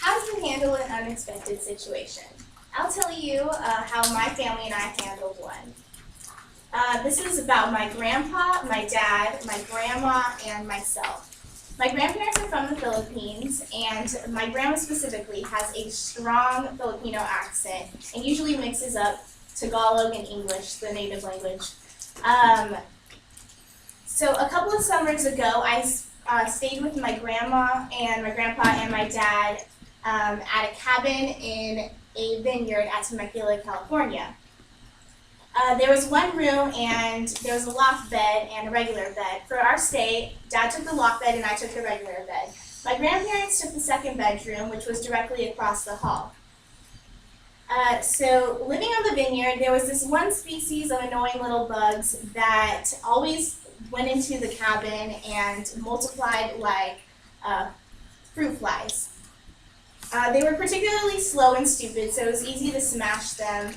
How do you handle an unexpected situation? I'll tell you how my family and I handled one. This is about my grandpa, my dad, my grandma, and myself. My grandparents are from the Philippines, and my grandma specifically has a strong Filipino accent and usually mixes up Tagalog and English, the native language. So a couple of summers ago, I stayed with my grandma and my grandpa and my dad at a cabin in a vineyard at Temecula, California. There was one room and there was a loft bed and a regular bed. For our stay, Dad took the loft bed and I took the regular bed. My grandparents took the second bedroom, which was directly across the hall. So living on the vineyard, there was this one species of annoying little bugs that always went into the cabin and multiplied like fruit flies. They were particularly slow and stupid, so it was easy to smash them.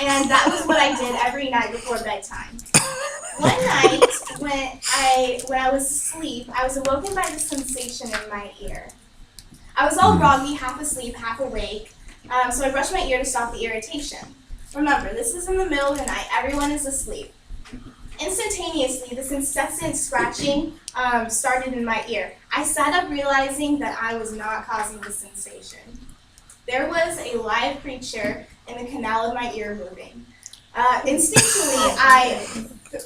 And that was what I did every night before bedtime. One night, when I was asleep, I was awoken by the sensation in my ear. I was all groggy, half asleep, half awake, so I brushed my ear to stop the irritation. Remember, this is in the middle of the night. Everyone is asleep. Instantaneously, this incessant scratching started in my ear. I sat up realizing that I was not causing the sensation. There was a live creature in the canal of my ear moving. Instinctually,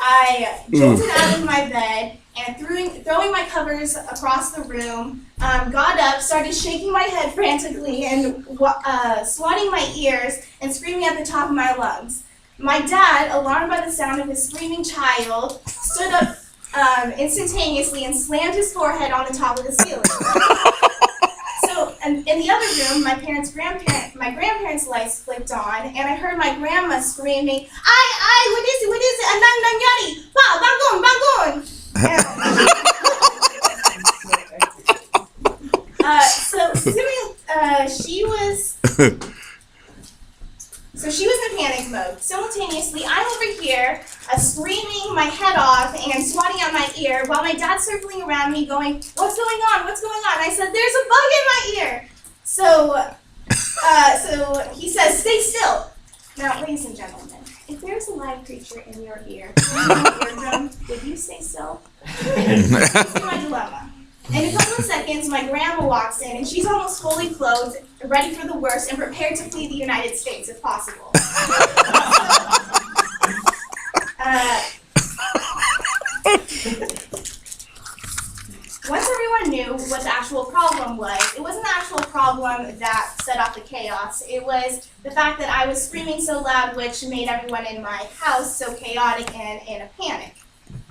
I jolted out of my bed and throwing my covers across the room, got up, started shaking my head frantically and swatting my ears and screaming at the top of my lungs. My dad, alarmed by the sound of his screaming child, stood up instantaneously and slammed his forehead on the top of the ceiling. So, in the other room, my grandparents' lights flicked on, and I heard my grandma screaming, "Ay, what is it, anang nangyari? Bangon! So she was in panic mode. Simultaneously, I'm over here screaming my head off and swatting at my ear while my dad's circling around me going, "What's going on? What's going on?" I said, "There's a bug in my ear." So he says, "Stay still." Now, ladies and gentlemen, if there's a live creature in your ear, in your eardrum, would you stay still? This is my dilemma. In a couple of seconds, my grandma walks in, and she's almost fully clothed, ready for the worst, and prepared to flee the United States if possible. Once everyone knew what the actual problem was, it wasn't the actual problem that set off the chaos. It was the fact that I was screaming so loud, which made everyone in my house so chaotic and in a panic.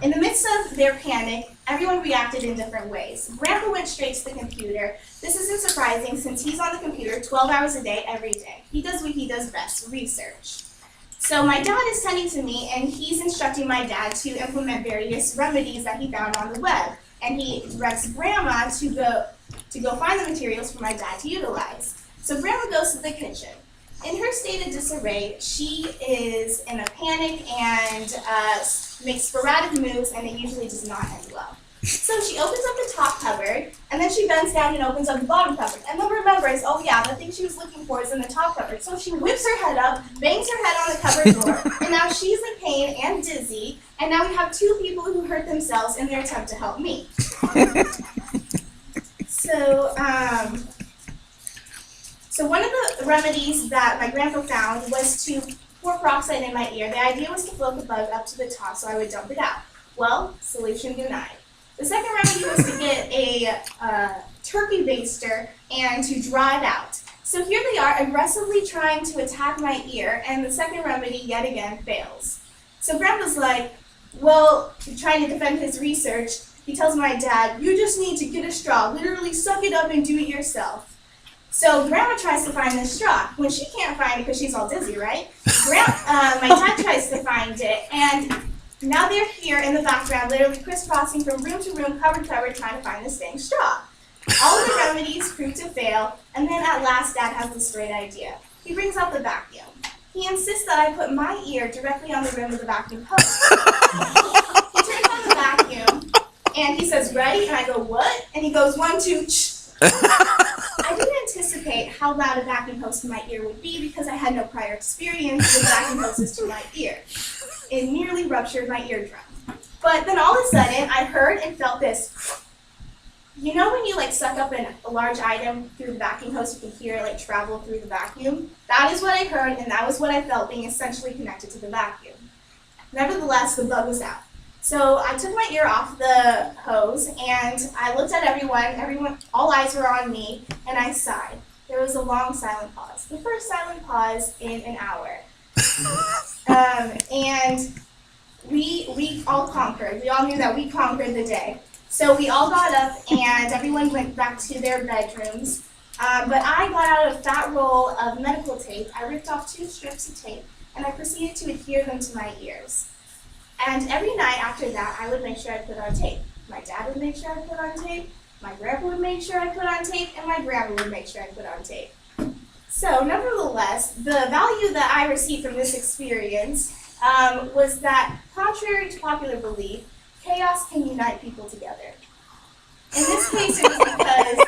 In the midst of their panic, everyone reacted in different ways. Grandpa went straight to the computer. This isn't surprising since he's on the computer 12 hours a day, every day. He does what he does best, research. So my dad is tending to me, and he's instructing my dad to implement various remedies that he found on the web. And he directs Grandma to go find the materials for my dad to utilize. So Grandma goes to the kitchen. In her state of disarray, she is in a panic and makes sporadic moves, and it usually does not end well. So she opens up the top cupboard, and then she bends down and opens up the bottom cupboard. And then remembers, oh yeah, the thing she was looking for is in the top cupboard. So she whips her head up, bangs her head on the cupboard door, and now she's in pain and dizzy, and now we have two people who hurt themselves in their attempt to help me. So one of the remedies that my grandpa found was to pour peroxide in my ear. The idea was to float the bug up to the top so I would dump it out. Well, solution denied. The second remedy was to get a turkey baster and to draw it out. So here they are aggressively trying to attack my ear, and the second remedy yet again fails. So Grandpa's like, well, trying to defend his research, he tells my dad, "You just need to get a straw, literally suck it up and do it yourself." So Grandma tries to find the straw. When she can't find it because she's all dizzy, right? My dad tries to find it, and now they're here in the background, literally crisscrossing from room to room, cover to cover, trying to find this dang straw. All of the remedies prove to fail, and then at last Dad has this great idea. He brings out the vacuum. He insists that I put my ear directly on the rim of the vacuum hose. He turns on the vacuum, and he says, "Ready?" And I go, "What?" And he goes, 1, 2, I didn't anticipate how loud a vacuum hose to my ear would be because I had no prior experience with vacuum hoses to my ear. It nearly ruptured my eardrum. But then all of a sudden, I heard and felt this. You know when you like suck up a large item through the vacuum hose, you can hear it like travel through the vacuum? That is what I heard, and that was what I felt being essentially connected to the vacuum. Nevertheless, the bug was out. So I took my ear off the hose, and I looked at everyone, all eyes were on me, and I sighed. There was a long silent pause. The first silent pause in an hour. And we all conquered. We all knew that we conquered the day. So we all got up and everyone went back to their bedrooms. But I got out a fat roll of medical tape. I ripped off 2 strips of tape and I proceeded to adhere them to my ears. And every night after that, I would make sure I put on tape. My dad would make sure I put on tape. My grandpa would make sure I put on tape. And my grandma would make sure I put on tape. So nevertheless, the value that I received from this experience was that, contrary to popular belief, chaos can unite people together. In this case, it was because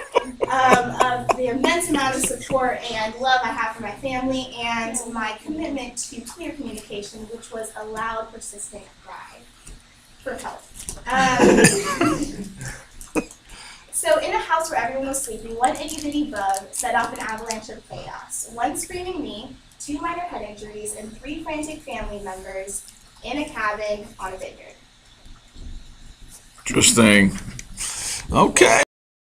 of the immense amount of support and love I have for my family and my commitment to clear communication, which was a loud, persistent cry for help. So in a house where everyone was sleeping, one itty-bitty bug set off an avalanche of chaos. 1 screaming me, 2 minor head injuries, and 3 frantic family members in a cabin on a vineyard. Interesting. Okay.